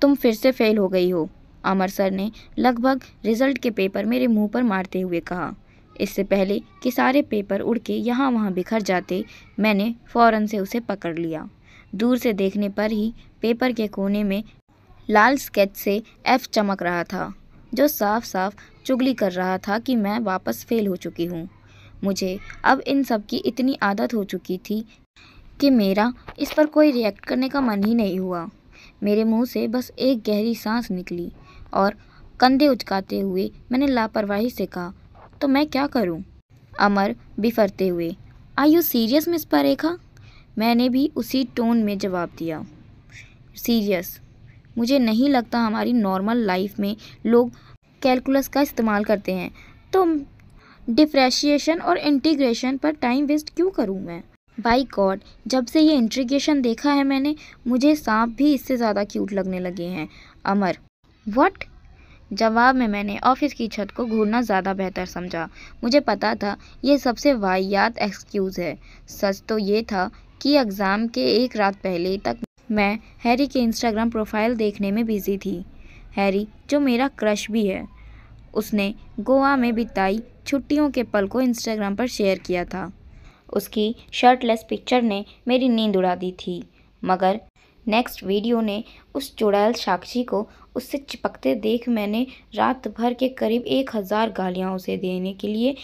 तुम फिर से फेल हो गई हो, अमर सर ने लगभग रिजल्ट के पेपर मेरे मुंह पर मारते हुए कहा। इससे पहले कि सारे पेपर उड़ के यहाँ वहाँ बिखर जाते, मैंने फौरन से उसे पकड़ लिया। दूर से देखने पर ही पेपर के कोने में लाल स्केच से एफ चमक रहा था, जो साफ साफ चुगली कर रहा था कि मैं वापस फेल हो चुकी हूँ। मुझे अब इन सब की इतनी आदत हो चुकी थी कि मेरा इस पर कोई रिएक्ट करने का मन ही नहीं हुआ। मेरे मुंह से बस एक गहरी सांस निकली और कंधे उचकाते हुए मैंने लापरवाही से कहा, तो मैं क्या करूं? अमर बिफरते हुए, आर यू सीरियस मिस परेखा? मैंने भी उसी टोन में जवाब दिया, सीरियस। मुझे नहीं लगता हमारी नॉर्मल लाइफ में लोग कैलकुलस का इस्तेमाल करते हैं, तो डिफरेंशिएशन और इंटीग्रेशन पर टाइम वेस्ट क्यों करूं मैं? बाय गॉड, जब से ये इंटीग्रेशन देखा है मैंने, मुझे सांप भी इससे ज़्यादा क्यूट लगने लगे हैं। अमर, व्हाट? जवाब में मैंने ऑफिस की छत को घूरना ज़्यादा बेहतर समझा। मुझे पता था ये सबसे वाहियात एक्सक्यूज़ है। सच तो ये था कि एग्ज़ाम के एक रात पहले तक मैं हैरी के इंस्टाग्राम प्रोफाइल देखने में बिजी थी। हैरी, जो मेरा क्रश भी है, उसने गोवा में बिताई छुट्टियों के पल को इंस्टाग्राम पर शेयर किया था। उसकी शर्टलेस पिक्चर ने मेरी नींद उड़ा दी थी, मगर नेक्स्ट वीडियो ने उस चुड़ैल साक्षी को उससे चिपकते देख मैंने रात भर के करीब 1000 गालियाँ उसे देने के लिए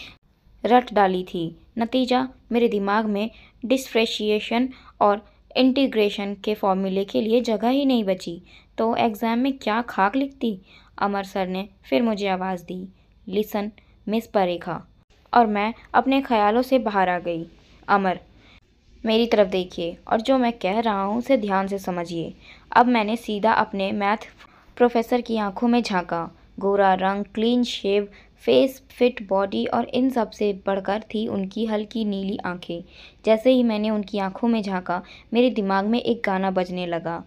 रट डाली थी। नतीजा, मेरे दिमाग में डिफरेंशिएशन और इंटीग्रेशन के फॉर्मूले के लिए जगह ही नहीं बची, तो एग्ज़ाम में क्या खाक लिखती। अमर सर ने फिर मुझे आवाज़ दी, लिसन मिस परेखा, और मैं अपने ख्यालों से बाहर आ गई। अमर, मेरी तरफ देखिए और जो मैं कह रहा हूँ उसे ध्यान से समझिए। अब मैंने सीधा अपने मैथ प्रोफेसर की आंखों में झांका। गोरा रंग, clean shave face, fit body, और इन सब से बढ़कर थी उनकी हल्की नीली आंखें। जैसे ही मैंने उनकी आंखों में झांका, मेरे दिमाग में एक गाना बजने लगा।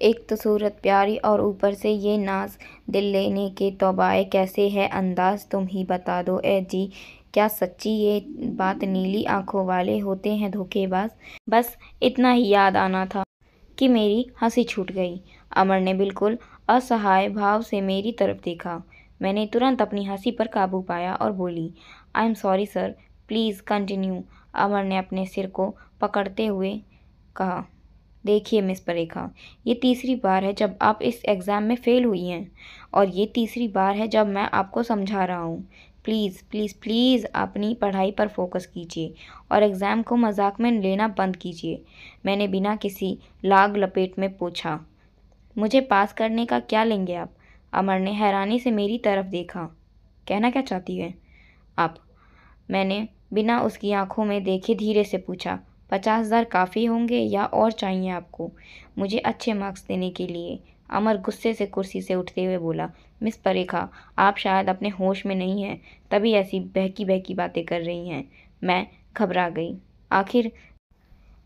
एक तो सूरत प्यारी और ऊपर से ये नाज, दिल लेने के तौबाए कैसे है अंदाज, तुम ही बता दो ए जी, क्या सच्ची ये बात नीली आंखों वाले होते हैं धोखेबाज। बस इतना ही याद आना था कि मेरी हंसी छूट गई। अमर ने बिल्कुल असहाय भाव से मेरी तरफ देखा। मैंने तुरंत अपनी हंसी पर काबू पाया और बोली, I am sorry sir, please continue. Amar ने अपने सिर को पकड़ते हुए कहा, देखिए मिस परेखा, ये तीसरी बार है जब आप इस एग्ज़ाम में फ़ेल हुई हैं, और ये तीसरी बार है जब मैं आपको समझा रहा हूँ। प्लीज़ प्लीज़ प्लीज़ अपनी पढ़ाई पर फोकस कीजिए और एग्ज़ाम को मजाक में लेना बंद कीजिए। मैंने बिना किसी लाग लपेट में पूछा, मुझे पास करने का क्या लेंगे आप? अमर ने हैरानी से मेरी तरफ देखा, कहना क्या चाहती है आप? मैंने बिना उसकी आंखों में देखे धीरे से पूछा, 50,000 काफ़ी होंगे या और चाहिए आपको मुझे अच्छे मार्क्स देने के लिए? अमर गुस्से से कुर्सी से उठते हुए बोला, मिस परेखा, आप शायद अपने होश में नहीं हैं, तभी ऐसी बहकी बहकी बातें कर रही हैं। मैं घबरा गई। आखिर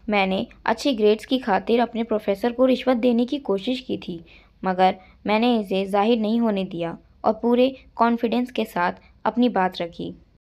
मैंने अच्छी ग्रेड्स की खातिर अपने प्रोफेसर को रिश्वत देने की कोशिश की थी, मगर मैंने इसे जाहिर नहीं होने दिया और पूरे कॉन्फिडेंस के साथ अपनी बात रखी।